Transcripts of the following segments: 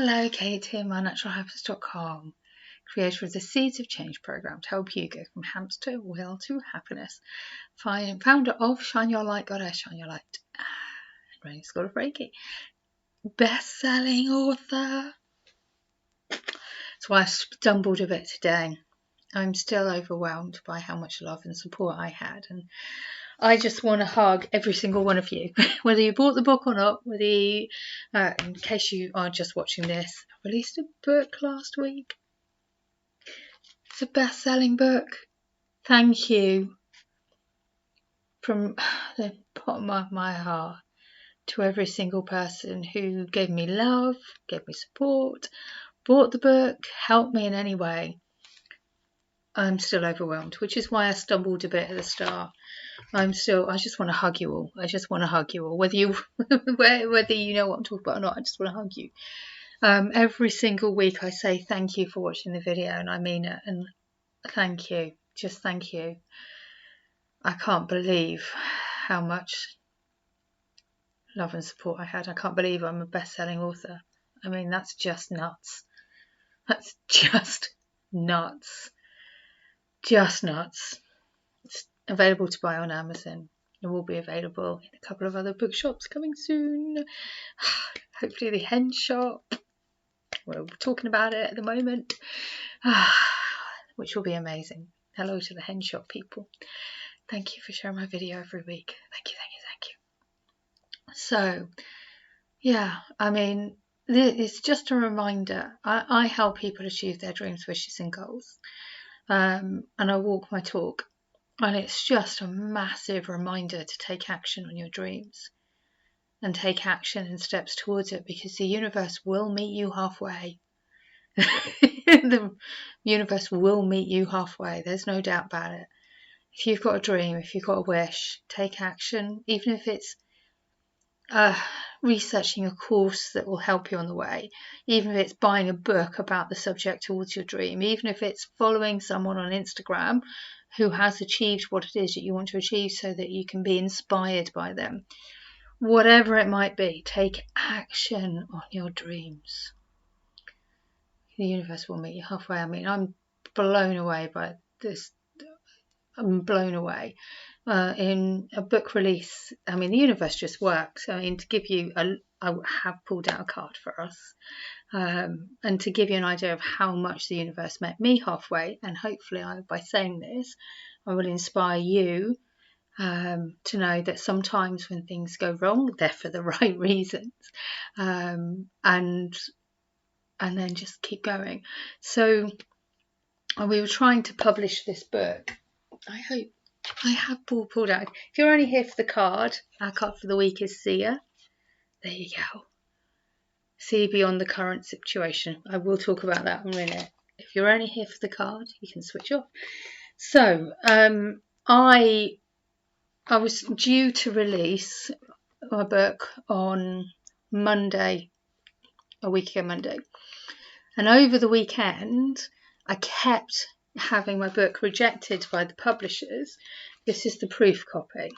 Hello, Katie, mynaturalhappiness.com, creator of the Seeds of Change program to help you go from hamster wheel to happiness. Founder of Shine Your Light Goddess, Shine Your Light, and Running School of Reiki. Best-selling author. That's why I stumbled a bit today. I'm still overwhelmed by how much love and support I had, and I just want to hug every single one of you, whether you bought the book or not, whether you, in case you are just watching this, I released a book last week. It's a best-selling book. Thank you from the bottom of my heart to every single person who gave me love, gave me support, bought the book, helped me in any way. I'm still overwhelmed, which is why I stumbled a bit at the start. I just want to hug you all. I just want to hug you all. Whether you know what I'm talking about or not, I just want to hug you. Every single week I say thank you for watching the video, and I mean it. And thank you. Just thank you. I can't believe how much love and support I had. I can't believe I'm a best-selling author. I mean, that's just nuts. That's just nuts. Just nuts. It's available to buy on Amazon. It will be available in a couple of other bookshops coming soon. Hopefully the Hen Shop. We're talking about it at the moment, which will be amazing. Hello to the Hen Shop people. Thank you for sharing my video every week. Thank you, thank you, thank you. So, yeah, I mean, it's just a reminder. I help people achieve their dreams, wishes and goals. And I walk my talk. And it's just a massive reminder to take action on your dreams and take action and steps towards it, because the universe will meet you halfway. The universe will meet you halfway. There's no doubt about it. If you've got a dream, if you've got a wish, take action, even if it's researching a course that will help you on the way, even if it's buying a book about the subject towards your dream, even if it's following someone on Instagram who has achieved what it is that you want to achieve so that you can be inspired by them. Whatever it might be, take action on your dreams. The universe will meet you halfway. I mean, I'm blown away by this. I'm blown away. In a book release, I mean, the universe just works. I mean, to give you I have pulled out a card for us, and to give you an idea of how much the universe met me halfway, and hopefully by saying this, I will inspire you to know that sometimes when things go wrong, they're for the right reasons, and then just keep going. So we were trying to publish this book. I hope I have pulled out. If you're only here for the card, our card for the week is Seer. There you go. See beyond the current situation. I will talk about that in a minute. If you're only here for the card, you can switch off. So I was due to release my book on Monday, a week ago Monday. And over the weekend, I kept having my book rejected by the publishers. This is the proof copy,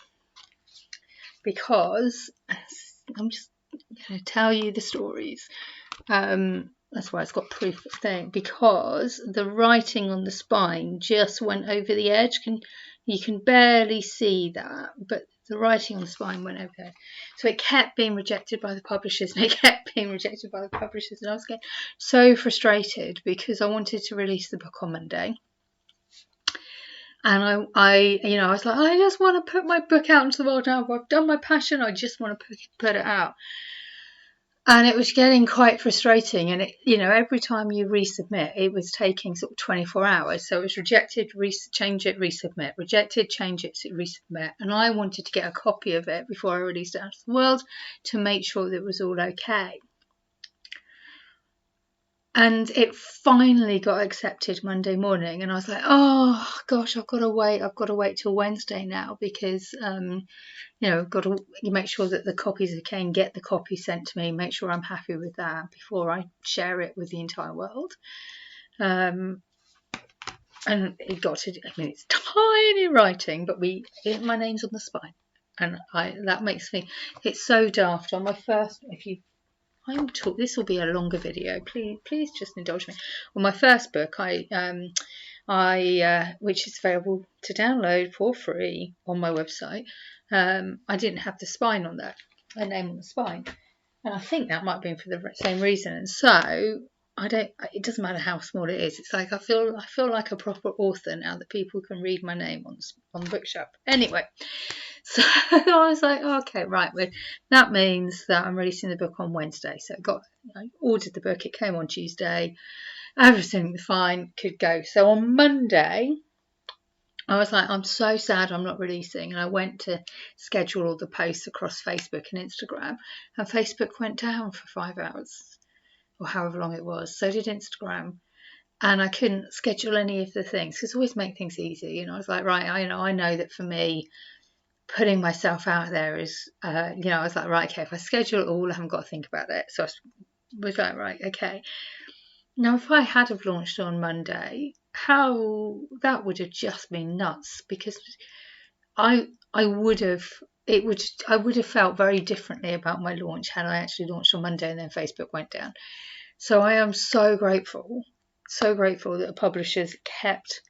because I'm just going to tell you the stories. That's why it's got proof thing, because the writing on the spine just went over the edge. You can barely see that, but the writing on the spine went over there. So it kept being rejected by the publishers, and it kept being rejected by the publishers, and I was getting so frustrated because I wanted to release the book on Monday. And I was like, I just want to put my book out into the world now. I've done my passion. I just want to put it out. And it was getting quite frustrating. And every time you resubmit, it was taking sort of 24 hours. So it was rejected, change it, resubmit, rejected, change it, resubmit. And I wanted to get a copy of it before I released it out to the world to make sure that it was all okay. And it finally got accepted Monday morning, and I was like, oh gosh, I've got to wait till Wednesday now, because I've got to make sure that the copy's okay and get the copy sent to me, make sure I'm happy with that before I share it with the entire world. And it got to, it's tiny writing, but my name's on the spine, and that makes me, it's so daft. On my first, if you This will be a longer video. Please just indulge me. Well, my first book, which is available to download for free on my website. I didn't have the spine on that, a name on the spine, and I think that might have been for the same reason. And so it doesn't matter how small it is. It's like I feel like a proper author now that people can read my name on the bookshelf. Anyway, so I was like, okay, right. Well, that means that I'm releasing the book on Wednesday. So I ordered the book. It came on Tuesday. Everything fine, could go. So on Monday, I was like, I'm so sad I'm not releasing. And I went to schedule all the posts across Facebook and Instagram. And Facebook went down for 5 hours or however long it was. So did Instagram. And I couldn't schedule any of the things because always make things easy. I was like, right, I know that for me, putting myself out there is, I was like, right, okay, if I schedule it all, I haven't got to think about it. So I was like, right, okay. Now, if I had have launched on Monday, that would have just been nuts, because I would have felt very differently about my launch had I actually launched on Monday and then Facebook went down. So I am so grateful that the publishers kept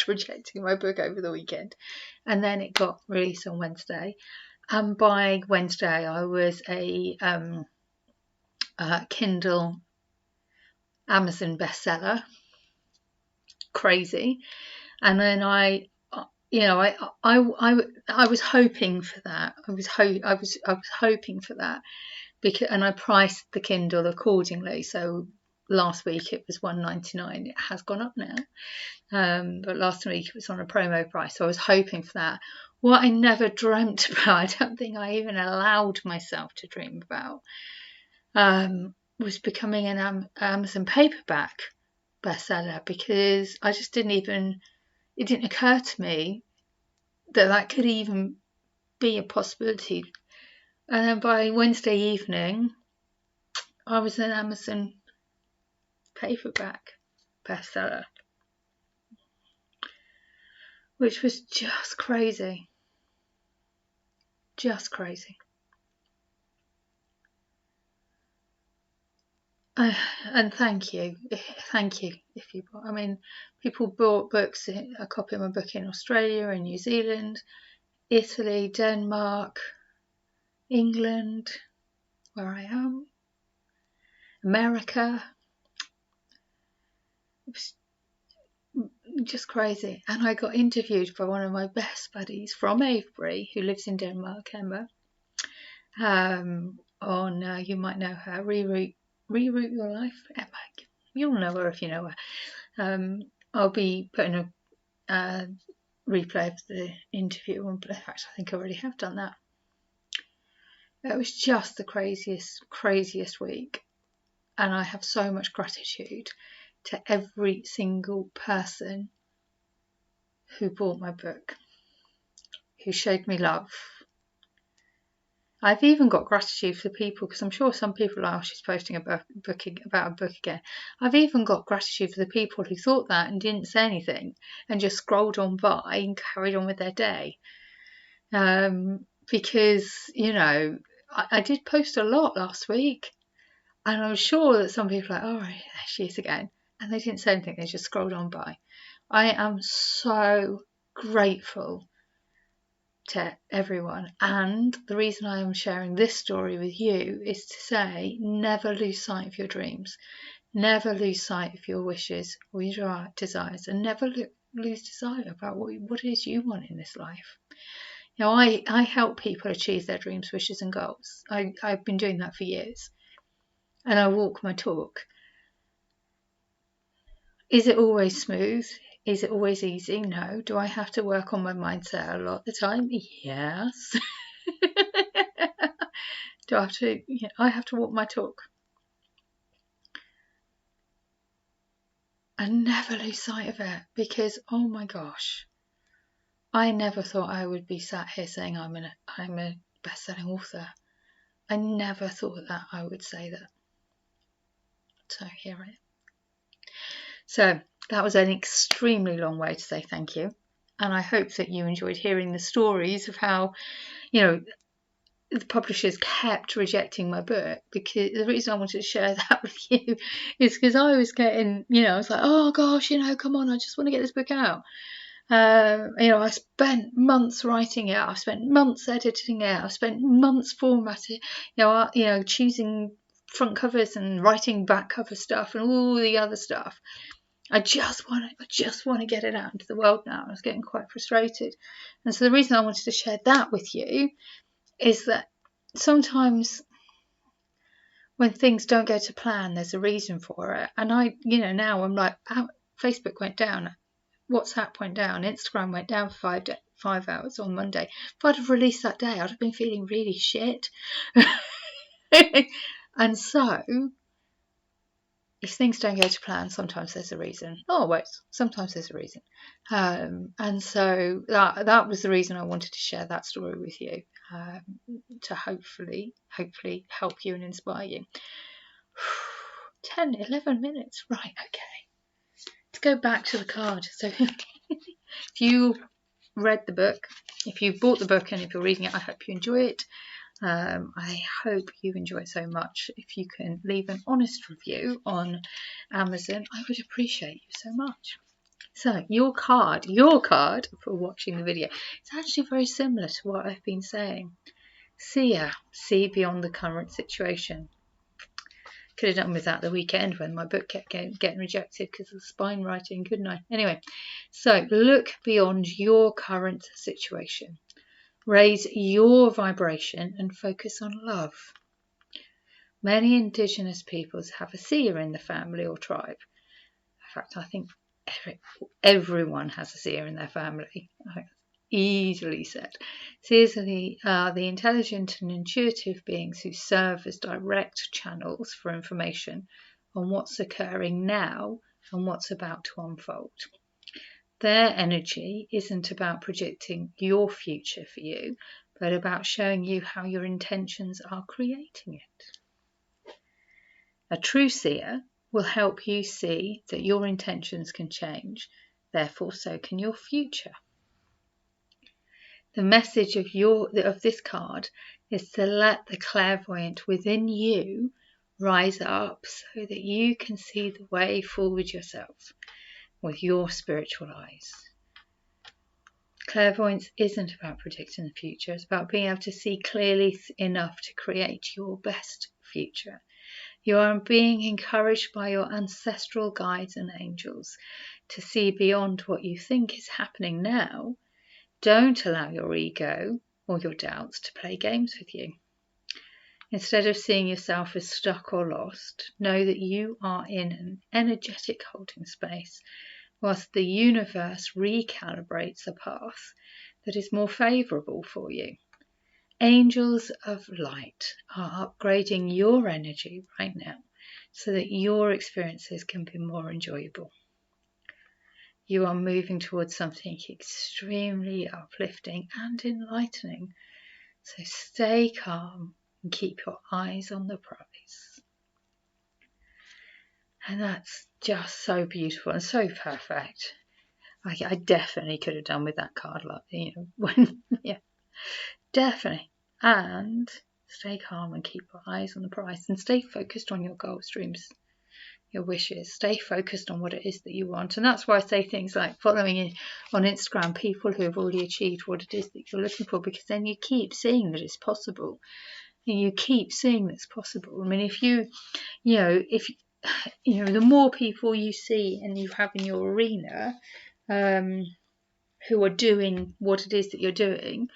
rejecting my book over the weekend, and then it got released on Wednesday. And by Wednesday, I was a Kindle Amazon bestseller, crazy. And then I was hoping for that. I was hoping for that, and I priced the Kindle accordingly. So last week it was $1.99. It has gone up now, but last week it was on a promo price. So I was hoping for that. What I never dreamt about, I don't think I even allowed myself to dream about, was becoming an Amazon paperback bestseller, because I just it didn't occur to me that could even be a possibility. And then by Wednesday evening, I was an Amazon paperback bestseller, which was just crazy. Just crazy. And thank you if you bought. I mean, people bought books, a copy of my book in Australia and New Zealand, Italy, Denmark, England, where I am, America. It was just crazy. And I got interviewed by one of my best buddies from Avebury, who lives in Denmark, Emma, on, you might know her, Reroute Your Life. Emma, you'll know her if you know her. I'll be putting a replay of the interview. In fact, I think I already have done that. It was just the craziest week. And I have so much gratitude to every single person who bought my book, who showed me love. I've even got gratitude for people, because I'm sure some people are, she's posting about a book again. I've even got gratitude for the people who thought that and didn't say anything and just scrolled on by and carried on with their day. Because, I did post a lot last week, and I'm sure that some people are like, oh, there she is again. And they didn't say anything, they just scrolled on by. I am so grateful to everyone. And the reason I am sharing this story with you is to say, never lose sight of your dreams. Never lose sight of your wishes or your desires, and never lose desire about what it is you want in this life. I help people achieve their dreams, wishes and goals. I've been doing that for years. And I walk my talk. Is it always smooth? Is it always easy? No. Do I have to work on my mindset a lot of the time? Yes. Do I have to? I have to walk my talk. And never lose sight of it, because, oh my gosh, I never thought I would be sat here saying I'm a best-selling author. I never thought that I would say that. So here I am. So that was an extremely long way to say thank you. And I hope that you enjoyed hearing the stories of how, the publishers kept rejecting my book, because the reason I wanted to share that with you is because I was getting, I was like, oh gosh, come on, I just want to get this book out. I spent months writing it. I've spent months editing it. I've spent months formatting, choosing front covers and writing back cover stuff and all the other stuff. I just want to get it out into the world now. I was getting quite frustrated. And so the reason I wanted to share that with you is that sometimes when things don't go to plan, there's a reason for it. And now I'm like, Facebook went down, WhatsApp went down, Instagram went down for 5 hours on Monday. If I'd have released that day, I'd have been feeling really shit. And so, if things don't go to plan, sometimes there's a reason. Not always, sometimes there's a reason. And so that was the reason I wanted to share that story with you, to hopefully help you and inspire you. 10, 11 minutes. Right, okay. Let's go back to the card. So if you read the book, if you've bought the book, and if you're reading it, I hope you enjoy it. I hope you enjoy it so much. If you can leave an honest review on Amazon, I would appreciate you so much. So your card for watching the video, it's actually very similar to what I've been saying. See beyond the current situation. Could have done with that the weekend when my book kept getting rejected because of spine writing, couldn't I? Anyway, so look beyond your current situation. Raise your vibration and focus on love. Many Indigenous peoples have a seer in the family or tribe. In fact, I think everyone has a seer in their family. Easily said. Seers are the intelligent and intuitive beings who serve as direct channels for information on what's occurring now and what's about to unfold. Their energy isn't about predicting your future for you, but about showing you how your intentions are creating it. A true seer will help you see that your intentions can change, therefore so can your future. The message of this card is to let the clairvoyant within you rise up so that you can see the way forward yourself with your spiritual eyes. Clairvoyance isn't about predicting the future, it's about being able to see clearly enough to create your best future. You are being encouraged by your ancestral guides and angels to see beyond what you think is happening now. Don't allow your ego or your doubts to play games with you. Instead of seeing yourself as stuck or lost, know that you are in an energetic holding space whilst the universe recalibrates a path that is more favourable for you. Angels of light are upgrading your energy right now so that your experiences can be more enjoyable. You are moving towards something extremely uplifting and enlightening. So stay calm and keep your eyes on the prize. And that's just so beautiful and so perfect. I definitely could have done with that card, definitely. And stay calm and keep your eyes on the prize and stay focused on your goals, dreams, your wishes. Stay focused on what it is that you want. And that's why I say things like following on Instagram people who have already achieved what it is that you're looking for, because then you keep seeing that it's possible. And you keep seeing that it's possible. I mean, the more people you see and you have in your arena who are doing what it is that you're doing,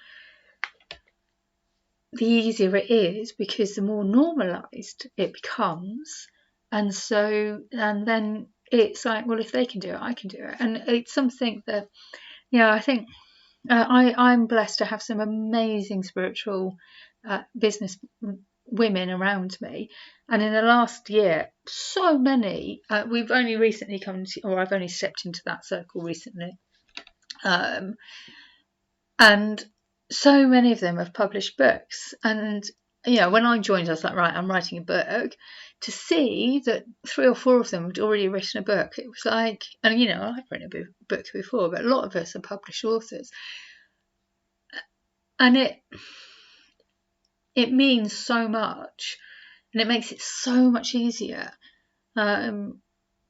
the easier it is, because the more normalized it becomes. And then it's like, well, if they can do it, I can do it. And it's something that, I think I'm blessed to have some amazing spiritual business women around me. And in the last year, so many, we've only recently I've only stepped into that circle recently. And so many of them have published books. And, when I joined, I was like, right, I'm writing a book. To see that 3 or 4 of them had already written a book, it was like, and, I've written a book before, but a lot of us are published authors. And it means so much, and it makes it so much easier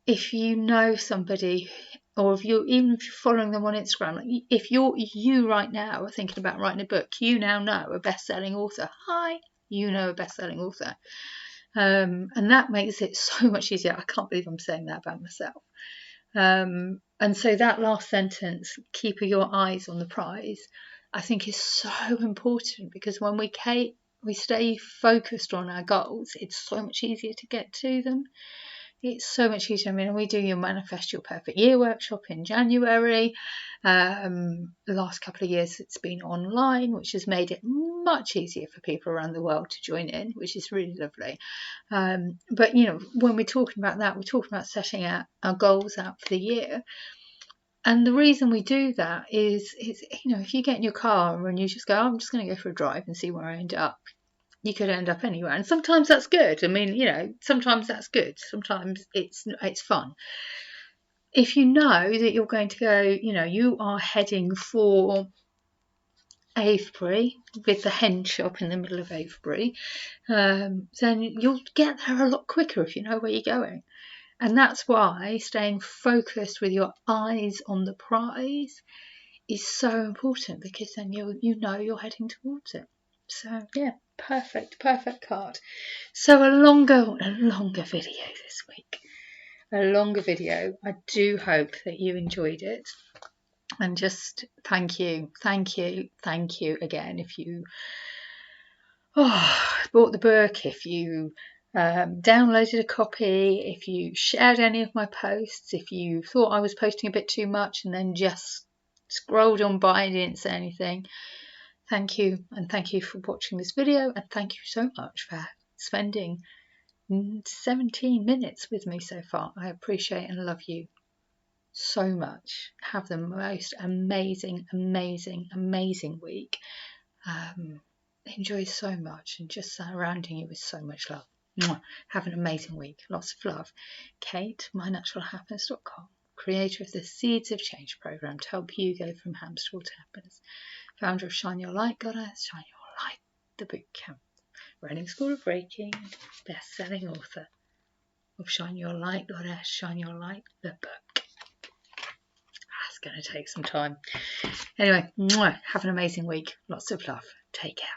if you know somebody, or if you're following them on Instagram. Like, if you right now are thinking about writing a book, you now know a best-selling author. You know a best-selling author. And that makes it so much easier. I can't believe I'm saying that about myself. And so that last sentence, keep your eyes on the prize, I think is so important, because when we stay focused on our goals, it's so much easier to get to them. It's so much easier. I mean, we do your Manifest Your Perfect Year workshop in January. The last couple of years it's been online, which has made it much easier for people around the world to join in, which is really lovely. But, when we're talking about that, we're talking about setting our goals out for the year. And the reason we do that is, if you get in your car and you just go, I'm just going to go for a drive and see where I end up, you could end up anywhere. And sometimes that's good. I mean, sometimes that's good. Sometimes it's fun. If you know that you're going to go, you are heading for Avebury, with the hen shop in the middle of Avebury, then you'll get there a lot quicker if you know where you're going. And that's why staying focused with your eyes on the prize is so important, because then you know you're heading towards it. So yeah, perfect card. So a longer video this week. A longer video. I do hope that you enjoyed it. And just thank you again if you bought the book, if you downloaded a copy, if you shared any of my posts, if you thought I was posting a bit too much and then just scrolled on by and didn't say anything. Thank you, and thank you for watching this video, and thank you so much for spending 17 minutes with me so far. I appreciate and love you so much. Have the most amazing week. Enjoy so much, and just surrounding you with so much love. Have an amazing week. Lots of love. Kate, mynaturalhappiness.com, creator of the Seeds of Change program to help you go from hamster to happiness. Founder of Shine Your Light Goddess, Shine Your Light, the boot camp. Running School of Reiki, best-selling author of Shine Your Light Goddess, Shine Your Light, the book. It's going to take some time. Anyway, have an amazing week. Lots of love. Take care.